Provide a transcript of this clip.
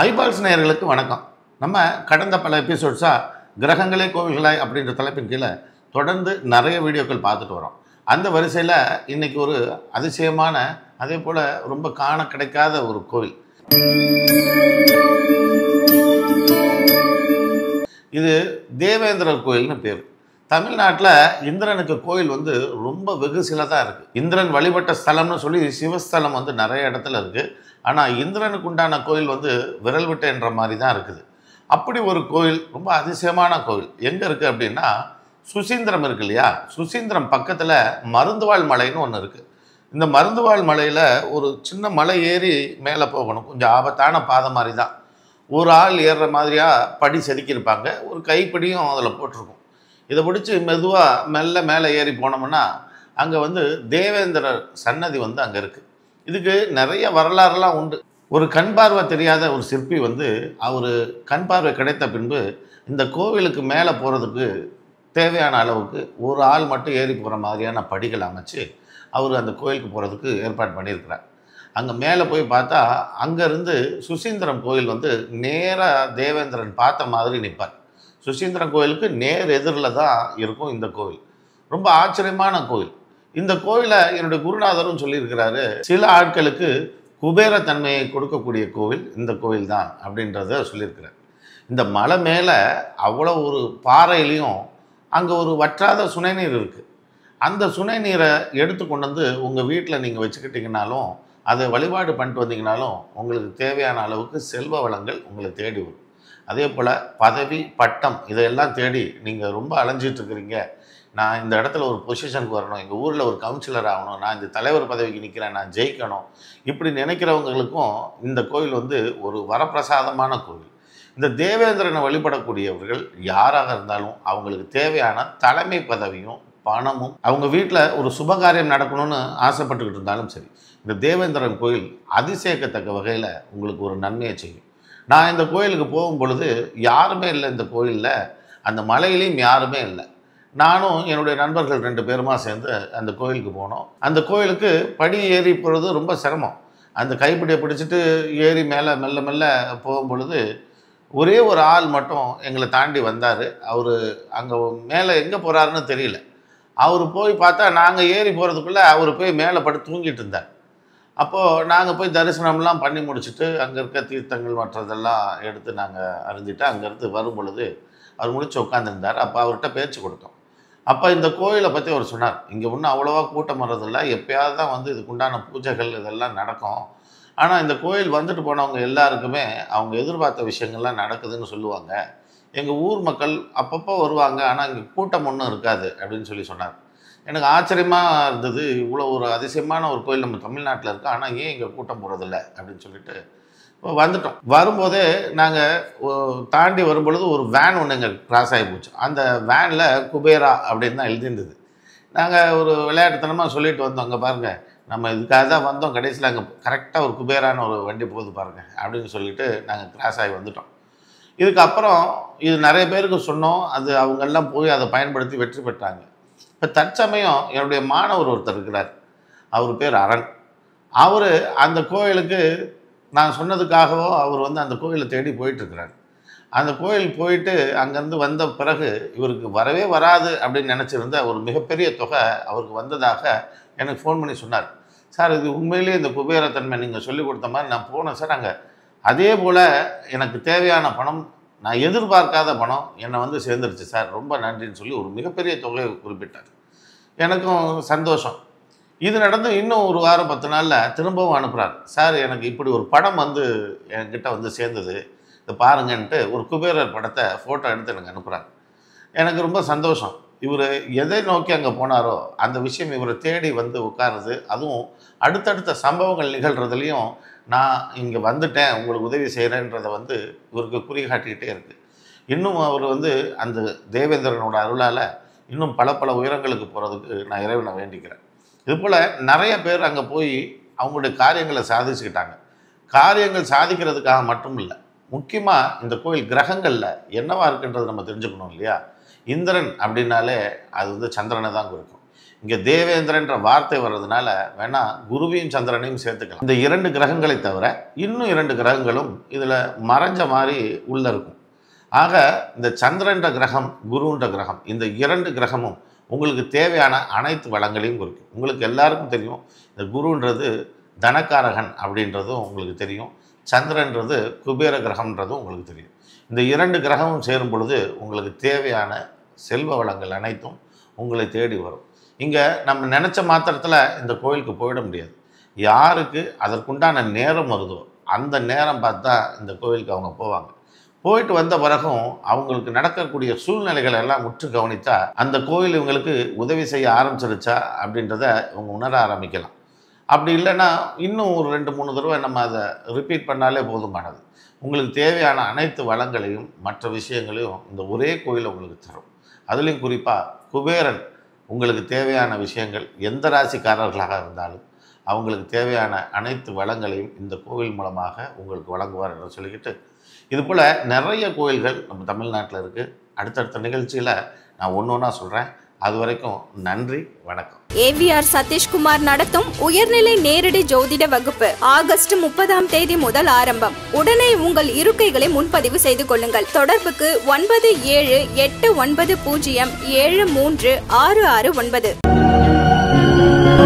Eyeballs நேயர்களுக்கு வணக்கம். நம்ம கடந்த பல எபிசோட்ஸாக கிரகங்களே கோவில்களாய் அப்படின்ற தலைப்பின் கீழே தொடர்ந்து நிறைய வீடியோக்கள் பார்த்துட்டு வரோம். அந்த வரிசையில் இன்னைக்கு ஒரு அதிசயமான, அதே போல் ரொம்ப காண கிடைக்காத ஒரு கோவில். இது தேவேந்திரர் கோயில்னு பேர். தமிழ்நாட்டில் இந்திரனுக்கு கோயில் ரொம்ப வெகு சில தான் இருக்குது. இந்திரன் வழிபட்ட ஸ்தலம்னு சொல்லி சிவஸ்தலம் நிறைய இடத்துல இருக்குது. ஆனால் இந்திரனுக்கு உண்டான கோயில் விரல் விட்டேன்ற மாதிரி தான் இருக்குது. அப்படி ஒரு கோயில், ரொம்ப அதிசயமான கோயில் எங்கே இருக்குது அப்படின்னா, சுசீந்திரம் இருக்கு இல்லையா, சுசீந்திரம் பக்கத்தில் மருந்துவாழ் மலைன்னு ஒன்று இருக்குது. இந்த மருந்துவாழ் மலையில் ஒரு சின்ன மலை ஏறி மேலே போகணும். கொஞ்சம் ஆபத்தான பாதை மாதிரி தான். ஒரு ஆள் ஏறுற மாதிரியாக படி செதுக்கியிருப்பாங்க. ஒரு கைப்படியும் அதில் போட்டிருக்கும். இதை பிடிச்சி மெதுவாக மெல்ல மேலே ஏறி போனோம்னா அங்கே தேவேந்திரர் சன்னதி அங்கே இருக்குது. இதுக்கு நிறைய வரலாறுலாம் உண்டு. ஒரு கண் பார்வை தெரியாத ஒரு சிற்பி அவர் கண் பார்வை கிடைத்த பின்பு இந்த கோவிலுக்கு மேலே போகிறதுக்கு தேவையான அளவுக்கு ஒரு ஆள் மட்டும் ஏறி போகிற மாதிரியான படிகள் அமைச்சு அவர் அந்த கோயிலுக்கு போகிறதுக்கு ஏற்பாடு பண்ணியிருக்கிறார். அங்கே மேலே போய் பார்த்தா அங்கேருந்து சுசீந்திரம் கோயில் நேராக தேவேந்திரன் பார்த்த மாதிரி நிற்பார். சுசீந்திரம் கோயிலுக்கு நேர் எதிரில் தான் இருக்கும் இந்த கோவில். ரொம்ப ஆச்சரியமான கோயில். இந்த கோயிலை என்னுடைய குருநாதரும் சொல்லியிருக்கிறாரு, சில ஆட்களுக்கு குபேரத்தன்மையை கொடுக்கக்கூடிய கோவில் இந்த கோயில் தான் அப்படின்றத சொல்லியிருக்கிறார். இந்த மலை மேலே அவ்வளோ ஒரு பாறையிலையும் அங்கே ஒரு வற்றாத சுனைநீர் இருக்குது. அந்த சுனைநீரை எடுத்து கொண்டு உங்கள் வீட்டில் நீங்கள் வச்சுக்கிட்டிங்கனாலும், அதை வழிபாடு பண்ணிட்டு வந்தீங்கனாலும் உங்களுக்கு தேவையான அளவுக்கு செல்வ வளங்கள் உங்களை தேடி வரும். அதே போல் பதவி, பட்டம் இதையெல்லாம் தேடி நீங்கள் ரொம்ப அலைஞ்சிட்ருக்கிறீங்க. நான் இந்த இடத்துல ஒரு பொசிஷனுக்கு வரணும், எங்கள் ஊரில் ஒரு கவுன்சிலர் ஆகணும், நான் இந்த தலைவர் பதவிக்கு நிற்கிறேன், நான் ஜெயிக்கணும், இப்படி நினைக்கிறவங்களுக்கும் இந்த கோயில் ஒரு வரப்பிரசாதமான கோவில். இந்த தேவேந்திரனை வழிபடக்கூடியவர்கள் யாராக இருந்தாலும் அவங்களுக்கு தேவையான தலைமை பதவியும் பணமும், அவங்க வீட்டில் ஒரு சுபகாரியம் நடக்கணும்னு ஆசைப்பட்டுக்கிட்டு இருந்தாலும் சரி, இந்த தேவேந்திரன் கோயில் அதிசயக்கத்தக்க வகையில் உங்களுக்கு ஒரு நன்மையை செய்யும். நான் இந்த கோயிலுக்கு போகும் பொழுது யாருமே இல்லை. இந்த கோயிலில் அந்த மலையிலையும் யாருமே இல்லை. நானும் என்னுடைய நண்பர்கள் 2 பேருமா சேர்ந்து அந்த கோயிலுக்கு போனோம். அந்த கோயிலுக்கு படி ஏறி போகிறது ரொம்ப சிரமம். அந்த கைப்பிடியை பிடிச்சிட்டு ஏறி மேலே மெல்ல மெல்ல போகும் பொழுது ஒரே ஒரு ஆள் மட்டும் எங்களை தாண்டி வந்தார். அவர் அங்கே மேலே எங்கே போகிறாருன்னு தெரியல. அவர் போய் பார்த்தா நாங்கள் ஏறி போகிறதுக்குள்ளே அவர் போய் மேலே படுத்து தூங்கிட்டு இருந்தார். அப்போது நாங்கள் போய் தரிசனம்லாம் பண்ணி முடிச்சுட்டு அங்கே இருக்க தீர்த்தங்கள் மற்றதெல்லாம் எடுத்து நாங்கள் அறிஞ்சிட்டு அங்கேருந்து வரும் பொழுது அவர் முடிச்சு உட்காந்துருந்தார். அப்போ அவர்கிட்ட பேச்சு கொடுத்தோம். அப்போ இந்த கோயிலை பற்றி அவர் சொன்னார், இங்கே ஒன்றும் அவ்வளோவா கூட்டம் வர்றதில்லை, எப்போயாவது தான் இதுக்குண்டான பூஜைகள் இதெல்லாம் நடக்கும். ஆனால் இந்த கோயில் வந்துட்டு போனவங்க எல்லாருக்குமே அவங்க எதிர்பார்த்த விஷயங்கள்லாம் நடக்குதுன்னு சொல்லுவாங்க. எங்கள் ஊர் மக்கள் அப்பப்போ வருவாங்க, ஆனால் இங்கே கூட்டம் ஒன்றும் இருக்காது அப்படின்னு சொன்னார். எனக்கு ஆச்சரியமாக இருந்தது. இவ்வளோ ஒரு அதிசயமான ஒரு கோயில் நம்ம தமிழ்நாட்டில் இருக்குது, ஆனால் ஏன் இங்கே கூட்டம் போகிறதில்ல அப்படின்னு சொல்லிட்டு வந்துட்டோம். வரும்போதே நாங்கள் தாண்டி வரும்பொழுது ஒரு வேன் ஒன்று எங்கள் கிராஸ் ஆகி போச்சு. அந்த வேனில் குபேரா அப்படின்னு தான் எழுதியிருந்தது. நாங்கள் ஒரு விளையாட்டுத்தனமாக சொல்லிட்டு வந்தோம், அங்கே பாருங்கள் நம்ம இதுக்காக தான் வந்தோம், கடைசியில் அங்கே கரெக்டாக ஒரு குபேரான ஒரு வண்டி போகுது பாருங்கள் அப்படின்னு சொல்லிட்டு நாங்கள் கிராஸ் ஆகி வந்துட்டோம். இதுக்கப்புறம் இது நிறைய பேருக்கு சொன்னோம். அது அவங்கெல்லாம் போய் அதை பயன்படுத்தி வெற்றி பெற்றாங்க. இப்போ தற்சமயம் என்னுடைய மாணவர் ஒருத்தர் இருக்கிறார். அவர் பேர் அரண். அவர் அந்த கோயிலுக்கு நான் சொன்னதுக்காகவோ அவர் அந்த கோயிலை தேடி போயிட்டுருக்கிறார். அந்த கோயில் போயிட்டு அங்கேருந்து வந்த பிறகு இவருக்கு வரவே வராது அப்படின்னு நினச்சிருந்த ஒரு மிகப்பெரிய தொகை அவருக்கு வந்ததாக எனக்கு ஃபோன் பண்ணி சொன்னார். சார், இது உண்மையிலேயே இந்த குபேரத்தன்மை நீங்கள் சொல்லிக் கொடுத்த மாதிரி நான் போனேன் சார். அங்கே அதே போல் எனக்கு தேவையான பணம், நான் எதிர்பார்க்காத பணம் என்னை சேர்ந்துருச்சு சார், ரொம்ப நன்றின்னு சொல்லி ஒரு மிகப்பெரிய தொகையை குறிப்பிட்டார். எனக்கும் சந்தோஷம். இது நடந்து இன்னும் ஒரு வாரம் 10 நாளில் திரும்பவும் அனுப்புகிறார். சார், எனக்கு இப்படி ஒரு படம் என்கிட்ட சேர்ந்தது, இதை பாருங்கன்ட்டு ஒரு குபேரர் படத்தை ஃபோட்டோ எடுத்து எனக்கு அனுப்புகிறார். எனக்கு ரொம்ப சந்தோஷம். இவர் எதை நோக்கி அங்கே போனாரோ அந்த விஷயம் இவரை தேடி உட்காருது. அதுவும் அடுத்தடுத்த சம்பவங்கள் நிகழ்கிறதுலையும் நான் இங்கே வந்துட்டேன், உங்களுக்கு உதவி செய்கிறேன்றதை இவருக்கு குறிகாட்டிக்கிட்டே இருக்குது. இன்னும் அவர் அந்த தேவேந்திரனோட அருளால் இன்னும் பல உயரங்களுக்கு போகிறதுக்கு நான் இறைவனை வேண்டிக்கிறேன். இதுபோல் நிறைய பேர் அங்கே போய் அவங்களுடைய காரியங்களை சாதிச்சுக்கிட்டாங்க. காரியங்கள் சாதிக்கிறதுக்காக மட்டும் இல்லை, முக்கியமாக இந்த கோயில் கிரகங்களில் என்னவா இருக்குன்றது நம்ம தெரிஞ்சுக்கணும் இல்லையா. இந்திரன் அப்படின்னாலே அது சந்திரனை தான் குறிக்கும். இங்கே தேவேந்திரன்ற வார்த்தை வர்றதுனால வேணா குருவையும் சந்திரனையும் சேர்த்துக்கலாம். இந்த 2 கிரகங்களை தவிர இன்னும் 2 கிரகங்களும் இதில் மறைஞ்ச மாதிரி உள்ள இருக்கும். ஆக இந்த சந்திரன்ற கிரகம், குருன்ற கிரகம், இந்த 2 கிரகமும் உங்களுக்கு தேவையான அனைத்து வளங்களையும் குறிக்கும். உங்களுக்கு எல்லாருக்கும் தெரியும், இந்த குருன்றது தனக்காரகன் அப்படின்றதும் உங்களுக்கு தெரியும், சந்திரன்றது குபேர கிரகம்ன்றதும் உங்களுக்கு தெரியும். இந்த 2 கிரகமும் சேரும் பொழுது உங்களுக்கு தேவையான செல்வ வளங்கள் அனைத்தும் உங்களை தேடி வரும். இங்கே நம்ம நினச்ச மாத்திரத்தில் இந்த கோயிலுக்கு போயிட முடியாது. யாருக்கு அதற்குண்டான நேரம் வருதோ அந்த நேரம் பார்த்தா இந்த கோயிலுக்கு அவங்க போவாங்க. போயிட்டு வந்த பிறகும் அவங்களுக்கு நடக்கக்கூடிய சூழ்நிலைகள் எல்லாம் முற்று கவனித்தா அந்த கோயில் இவங்களுக்கு உதவி செய்ய ஆரம்பிச்சிருச்சா அப்படின்றத இவங்க உணர ஆரம்பிக்கலாம். அப்படி இல்லைன்னா இன்னும் ஒரு 2-3 தடவை நம்ம அதை ரிப்பீட் பண்ணாலே போதுமானது. உங்களுக்கு தேவையான அனைத்து வளங்களையும் மற்ற விஷயங்களையும் இந்த ஒரே கோயில் உங்களுக்கு தரும். அதுலேயும் குறிப்பாக குபேரன் உங்களுக்கு தேவையான விஷயங்கள் எந்த ராசிக்காரர்களாக இருந்தாலும் அவங்களுக்கு தேவையான அனைத்து வளங்களையும் இந்த கோவில் மூலமாக உங்களுக்கு வழங்குவார் என்று சொல்லிக்கிட்டு, இதுபோல் நிறைய கோயில்கள் நம்ம தமிழ்நாட்டில் இருக்குது. அடுத்தடுத்த நிகழ்ச்சியில் நான் ஒன்று ஒன்றா சொல்கிறேன். அது வரைக்கும் நன்றி, வணக்கம். AVR சதீஷ்குமார் நடத்தும் உயர்நிலை நேரடி ஜோதிட வகுப்பு ஆகஸ்ட் 30ஆம் தேதி முதல் ஆரம்பம். உடனே உங்கள் இருக்கைகளை முன்பதிவு செய்து கொள்ளுங்கள். தொடர்புக்கு 9789073669.